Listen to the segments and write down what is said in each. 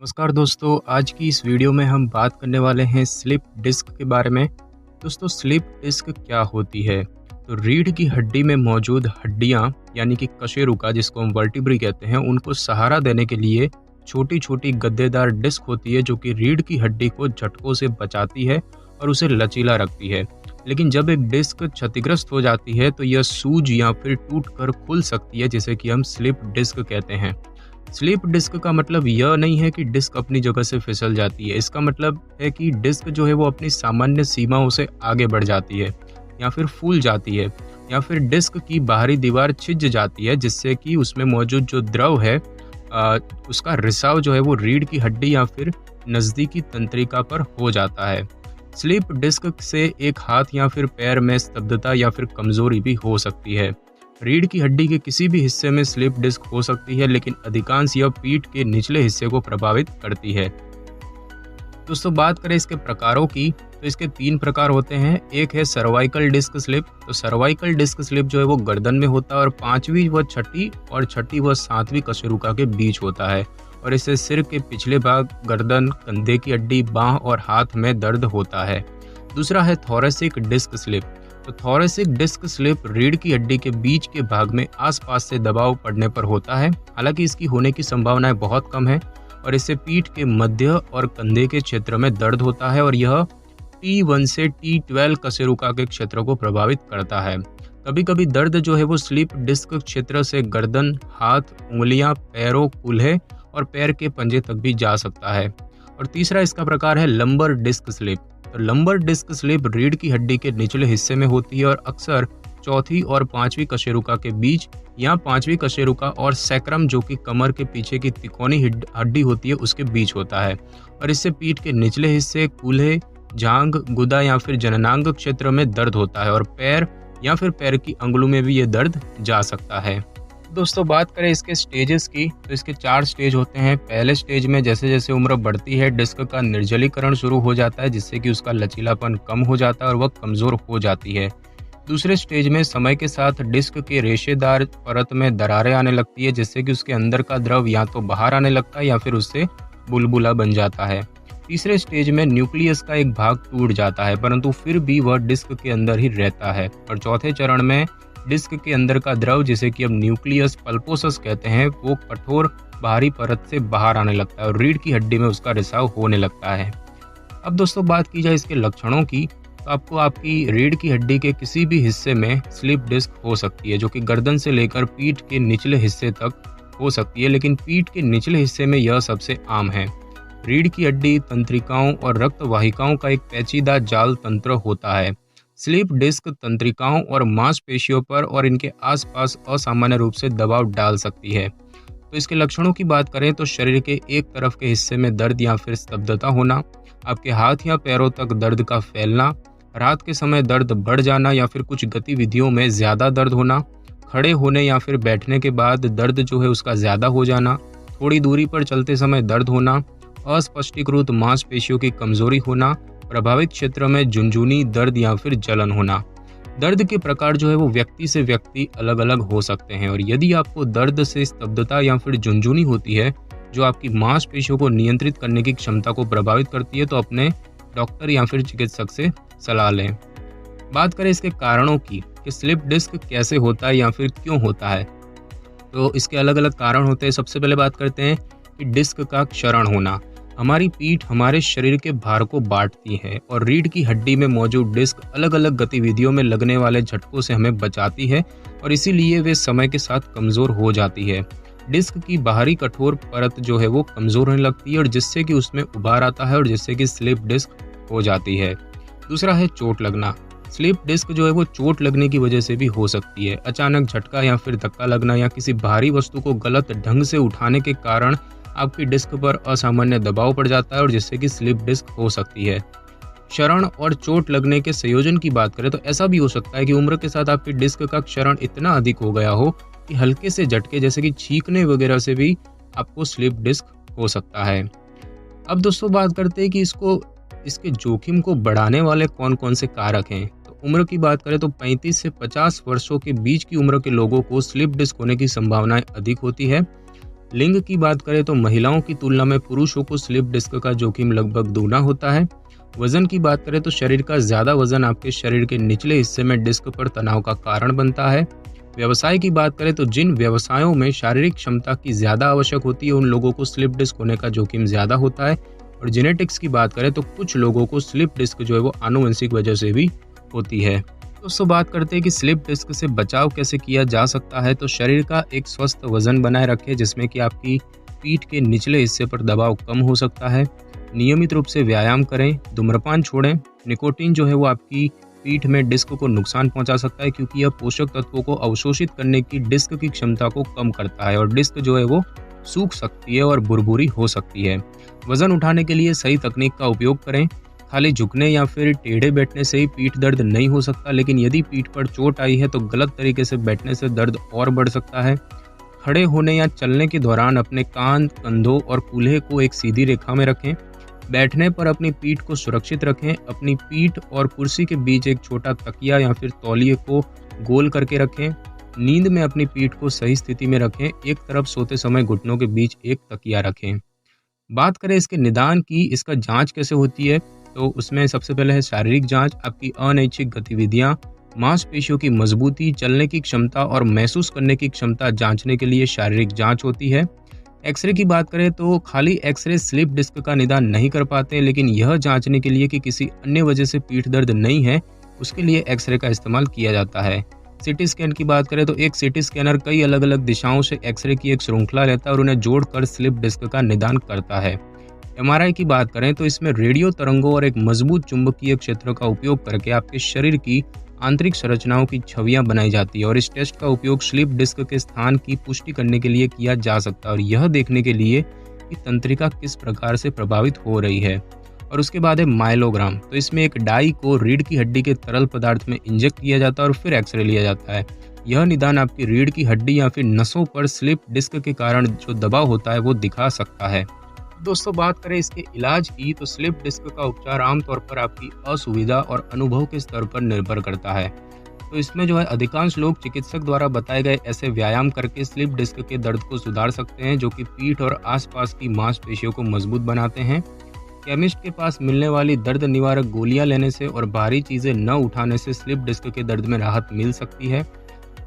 नमस्कार दोस्तों, आज की इस वीडियो में हम बात करने वाले हैं स्लिप डिस्क के बारे में। दोस्तों, स्लिप डिस्क क्या होती है? तो रीढ़ की हड्डी में मौजूद हड्डियां यानी कि कशेरुका, जिसको हम वर्टिब्री कहते हैं, उनको सहारा देने के लिए छोटी छोटी गद्देदार डिस्क होती है जो कि रीढ़ की हड्डी को झटकों से बचाती है और उसे लचीला रखती है। लेकिन जब एक डिस्क क्षतिग्रस्त हो जाती है तो यह सूज या फिर टूट कर खुल सकती है, जिसे कि हम स्लिप डिस्क कहते हैं। स्लिप डिस्क का मतलब यह नहीं है कि डिस्क अपनी जगह से फिसल जाती है। इसका मतलब है कि डिस्क जो है वो अपनी सामान्य सीमाओं से आगे बढ़ जाती है या फिर फूल जाती है, या फिर डिस्क की बाहरी दीवार छिज जाती है, जिससे कि उसमें मौजूद जो द्रव है उसका रिसाव जो है वो रीढ़ की हड्डी या फिर नज़दीकी तंत्रिका पर हो जाता है। स्लिप डिस्क से एक हाथ या फिर पैर में स्तब्धता या फिर कमजोरी भी हो सकती है। रीढ़ की हड्डी के किसी भी हिस्से में स्लिप डिस्क हो सकती है, लेकिन अधिकांश यह पीठ के निचले हिस्से को प्रभावित करती है। दोस्तों, बात करें इसके प्रकारों की तो इसके 3 प्रकार होते हैं। एक है सर्वाइकल डिस्क स्लिप। तो सर्वाइकल डिस्क स्लिप जो है वो गर्दन में होता है और 5वीं व 6ठी व 7वीं कशेरुका के बीच होता है, और इससे सिर के पिछले भाग, गर्दन, कंधे की हड्डी, बांह और हाथ में दर्द होता है। दूसरा है थोरेसिक डिस्क स्लिप। तो थोरेसिक डिस्क स्लिप रीढ़ की हड्डी के बीच के भाग में आसपास से दबाव पड़ने पर होता है। हालांकि इसकी होने की संभावनाएं बहुत कम है, और इससे पीठ के मध्य और कंधे के क्षेत्र में दर्द होता है, और यह T1 से T12 कशेरुका के क्षेत्र को प्रभावित करता है। कभी कभी दर्द जो है वो स्लिप डिस्क क्षेत्र से गर्दन, हाथ, उंगलियां, पैरों, कूल्हे और पैर के पंजे तक भी जा सकता है। और तीसरा इसका प्रकार है लंबर डिस्क स्लिप। तो लंबर डिस्क स्लिप रीढ़ की हड्डी के निचले हिस्से में होती है और अक्सर 4थी और 5वीं कशेरुका के बीच, या 5वीं कशेरुका और सैक्रम जो कि कमर के पीछे की तिकोनी हड्डी होती है उसके बीच होता है, और इससे पीठ के निचले हिस्से, कूल्हे, जांघ, गुदा या फिर जननांग क्षेत्र में दर्द होता है, और पैर या फिर पैर की अंगुलों में भी ये दर्द जा सकता है। दोस्तों, बात करें इसके स्टेजेस की तो इसके 4 स्टेज होते हैं। पहले स्टेज में जैसे जैसे उम्र बढ़ती है डिस्क का निर्जलीकरण शुरू हो जाता है, जिससे कि उसका लचीलापन कम हो जाता है और वह कमजोर हो जाती है। दूसरे स्टेज में समय के साथ डिस्क के रेशेदार परत में दरारें आने लगती है, जिससे कि उसके अंदर का द्रव या तो बाहर आने लगता है या फिर उससे बुलबुला बन जाता है। तीसरे स्टेज में न्यूक्लियस का एक भाग टूट जाता है, परंतु फिर भी वह डिस्क के अंदर ही रहता है। और चौथे चरण में डिस्क के अंदर का द्रव, जिसे कि हम न्यूक्लियस पल्पोसस कहते हैं, वो कठोर बाहरी परत से बाहर आने लगता है और रीढ़ की हड्डी में उसका रिसाव होने लगता है। अब दोस्तों, बात की जाए इसके लक्षणों की तो आपको आपकी रीढ़ की हड्डी के किसी भी हिस्से में स्लिप डिस्क हो सकती है, जो कि गर्दन से लेकर पीठ के निचले हिस्से तक हो सकती है, लेकिन पीठ के निचले हिस्से में यह सबसे आम है। रीढ़ की हड्डी तंत्रिकाओं और रक्त वाहिकाओं का एक पेचीदा जाल तंत्र होता है। स्लिप डिस्क तंत्रिकाओं और मांसपेशियों पर और इनके आसपास असामान्य रूप से दबाव डाल सकती है। तो इसके लक्षणों की बात करें तो शरीर के एक तरफ के हिस्से में दर्द या फिर स्तब्धता होना, आपके हाथ या पैरों तक दर्द का फैलना, रात के समय दर्द बढ़ जाना या फिर कुछ गतिविधियों में ज़्यादा दर्द होना, खड़े होने या फिर बैठने के बाद दर्द जो है उसका ज़्यादा हो जाना, थोड़ी दूरी पर चलते समय दर्द होना, अस्पष्टीकृत मांसपेशियों की कमजोरी होना, प्रभावित क्षेत्र में झुनझुनी दर्द या फिर जलन होना। दर्द के प्रकार जो है वो व्यक्ति से व्यक्ति अलग अलग हो सकते हैं, और यदि आपको दर्द से स्तब्धता या फिर झुनझुनी होती है जो आपकी मांसपेशियों को नियंत्रित करने की क्षमता को प्रभावित करती है, तो अपने डॉक्टर या फिर चिकित्सक से सलाह लें। बात करें इसके कारणों की कि स्लिप डिस्क कैसे होता है या फिर क्यों होता है, तो इसके अलग अलग कारण होते हैं। सबसे पहले बात करते हैं कि डिस्क का क्षरण होना। हमारी पीठ हमारे शरीर के भार को बांटती है, और रीढ़ की हड्डी में मौजूद डिस्क अलग अलग गतिविधियों में लगने वाले झटकों से हमें बचाती है, और इसीलिए वे समय के साथ कमजोर हो जाती है। डिस्क की बाहरी कठोर परत जो है वो कमजोर होने लगती है, और जिससे कि उसमें उभार आता है और जिससे कि स्लिप डिस्क हो जाती है। दूसरा है चोट लगना। स्लिप डिस्क जो है वो चोट लगने की वजह से भी हो सकती है। अचानक झटका या फिर धक्का लगना या किसी भारी वस्तु को गलत ढंग से उठाने के कारण आपकी डिस्क पर असामान्य दबाव पड़ जाता है, और जिससे कि स्लिप डिस्क हो सकती है। क्षरण और चोट लगने के संयोजन की बात करें तो ऐसा भी हो सकता है कि उम्र के साथ आपकी डिस्क का क्षरण इतना अधिक हो गया हो कि हल्के से झटके जैसे कि छींकने वगैरह से भी आपको स्लिप डिस्क हो सकता है। अब दोस्तों, बात करते हैं कि इसके जोखिम को बढ़ाने वाले कौन कौन से कारक हैं। तो उम्र की बात करें तो 35 से 50 वर्षों के बीच की उम्र के लोगों को स्लिप डिस्क होने की संभावनाएं अधिक होती है। लिंग की बात करें तो महिलाओं की तुलना में पुरुषों को स्लिप डिस्क का जोखिम लगभग दोगुना होता है। वजन की बात करें तो शरीर का ज़्यादा वजन आपके शरीर के निचले हिस्से में डिस्क पर तनाव का कारण बनता है। व्यवसाय की बात करें तो जिन व्यवसायों में शारीरिक क्षमता की ज़्यादा आवश्यक होती है उन लोगों को स्लिप डिस्क होने का जोखिम ज़्यादा होता है। और जेनेटिक्स की बात करें तो कुछ लोगों को स्लिप डिस्क जो है वो आनुवंशिक वजह से भी होती है। दोस्तों बात करते हैं कि स्लिप डिस्क से बचाव कैसे किया जा सकता है। तो शरीर का एक स्वस्थ वजन बनाए रखें जिसमें कि आपकी पीठ के निचले हिस्से पर दबाव कम हो सकता है। नियमित रूप से व्यायाम करें, धूम्रपान छोड़ें। निकोटीन जो है वो आपकी पीठ में डिस्क को नुकसान पहुंचा सकता है क्योंकि यह पोषक तत्वों को अवशोषित करने की डिस्क की क्षमता को कम करता है और डिस्क जो है वो सूख सकती है और भुरभुरी हो सकती है। वजन उठाने के लिए सही तकनीक का उपयोग करें। खाली झुकने या फिर टेढ़े बैठने से ही पीठ दर्द नहीं हो सकता, लेकिन यदि पीठ पर चोट आई है तो गलत तरीके से बैठने से दर्द और बढ़ सकता है। खड़े होने या चलने के दौरान अपने कान, कंधों और कूल्हे को एक सीधी रेखा में रखें। बैठने पर अपनी पीठ को सुरक्षित रखें। अपनी पीठ और कुर्सी के बीच एक छोटा तकिया या फिर तौलिए को गोल करके रखें। नींद में अपनी पीठ को सही स्थिति में रखें। एक तरफ सोते समय घुटनों के बीच एक तकिया रखें। बात करें इसके निदान की, इसका जांच कैसे होती है, तो उसमें सबसे पहले है शारीरिक जांच। आपकी अनैच्छिक गतिविधियां, मांसपेशियों की मजबूती, चलने की क्षमता और महसूस करने की क्षमता जांचने के लिए शारीरिक जांच होती है। एक्सरे की बात करें तो खाली एक्सरे स्लिप डिस्क का निदान नहीं कर पाते, लेकिन यह जांचने के लिए कि किसी अन्य वजह से पीठ दर्द नहीं है उसके लिए एक्सरे का इस्तेमाल किया जाता है। सिटी स्कैन की बात करें तो एक सिटी स्कैनर कई अलग अलग दिशाओं से एक्सरे की एक श्रृंखला लेता है और उन्हें जोड़कर स्लिप डिस्क का निदान करता है। एमआरआई की बात करें तो इसमें रेडियो तरंगों और एक मजबूत चुंबकीय क्षेत्र का उपयोग करके आपके शरीर की आंतरिक संरचनाओं की छवियां बनाई जाती है और इस टेस्ट का उपयोग स्लिप डिस्क के स्थान की पुष्टि करने के लिए किया जा सकता है और यह देखने के लिए कि तंत्रिका किस प्रकार से प्रभावित हो रही है। और उसके बाद है माइलोग्राम। तो इसमें एक डाई को रीढ़ की हड्डी के तरल पदार्थ में इंजेक्ट किया जाता है और फिर एक्सरे लिया जाता है। यह निदान आपकी रीढ़ की हड्डी या फिर नसों पर स्लिप डिस्क के कारण जो दबाव होता है वो दिखा सकता है। दोस्तों बात करें इसके इलाज की, तो स्लिप डिस्क का उपचार आमतौर पर आपकी असुविधा और अनुभव के स्तर पर निर्भर करता है। तो इसमें जो है अधिकांश लोग चिकित्सक द्वारा बताए गए ऐसे व्यायाम करके स्लिप डिस्क के दर्द को सुधार सकते हैं जो कि पीठ और आसपास की मांसपेशियों को मजबूत बनाते हैं। केमिस्ट के पास मिलने वाली दर्द निवारक गोलियां लेने से और भारी चीजें न उठाने से स्लिप डिस्क के दर्द में राहत मिल सकती है।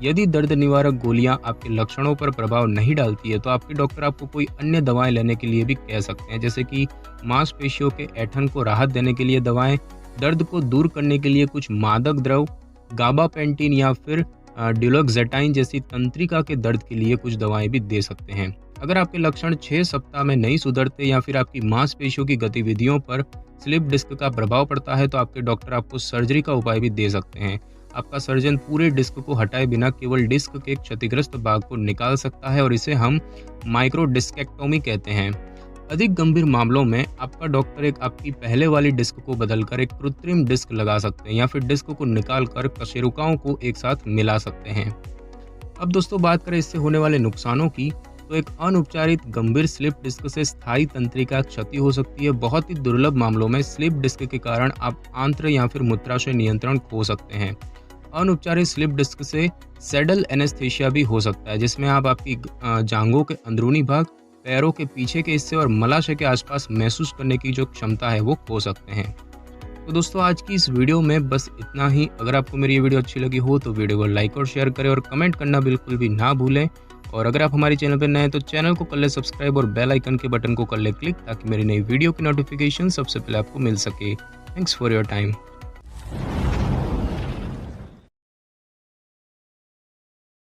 यदि दर्द निवारक गोलियां आपके लक्षणों पर प्रभाव नहीं डालती है तो आपके डॉक्टर आपको कोई अन्य दवाएं लेने के लिए भी कह सकते हैं, जैसे कि मांसपेशियों के ऐंठन को राहत देने के लिए दवाएं, दर्द को दूर करने के लिए कुछ मादक द्रव, गाबापेंटिन या फिर डिलोक्सेटाइन जैसी तंत्रिका के दर्द के लिए कुछ दवाएं भी दे सकते हैं। अगर आपके लक्षण 6 सप्ताह में नहीं सुधरते या फिर आपकी मांसपेशियों की गतिविधियों पर स्लिप डिस्क का प्रभाव पड़ता है तो आपके डॉक्टर आपको सर्जरी का उपाय भी दे सकते हैं। आपका सर्जन पूरे डिस्क को हटाए बिना केवल डिस्क के क्षतिग्रस्त भाग को निकाल सकता है और इसे हम माइक्रो डिस्केक्टोमी कहते हैं। अधिक गंभीर मामलों में आपका डॉक्टर एक आपकी पहले वाली डिस्क को बदलकर एक कृत्रिम डिस्क लगा सकते हैं या फिर डिस्क को निकालकर कशेरुकाओं को एक साथ मिला सकते हैं। अब दोस्तों बात करें इससे होने वाले नुकसानों की, तो एक अनुपचारित गंभीर स्लिप डिस्क से स्थायी तंत्रिका क्षति हो सकती है। बहुत ही दुर्लभ मामलों में स्लिप डिस्क के कारण आप आंत्र या फिर मूत्राशय नियंत्रण खो सकते हैं। अनुपचारित स्लिप डिस्क से सैडल एनेस्थीसिया भी हो सकता है जिसमें आप आपकी जांघों के अंदरूनी भाग, पैरों के पीछे के हिस्से और मलाशय के आसपास महसूस करने की जो क्षमता है वो खो सकते हैं। तो दोस्तों आज की इस वीडियो में बस इतना ही। अगर आपको मेरी ये वीडियो अच्छी लगी हो तो वीडियो को लाइक और शेयर करें और कमेंट करना बिल्कुल भी ना भूलें। और अगर आप हमारे चैनल पर नए हैं तो चैनल को कर ले सब्सक्राइब और बेल आइकन के बटन को कर ले क्लिक ताकि मेरी नई वीडियो की नोटिफिकेशन सबसे पहले आपको मिल सके। Thanks for your time.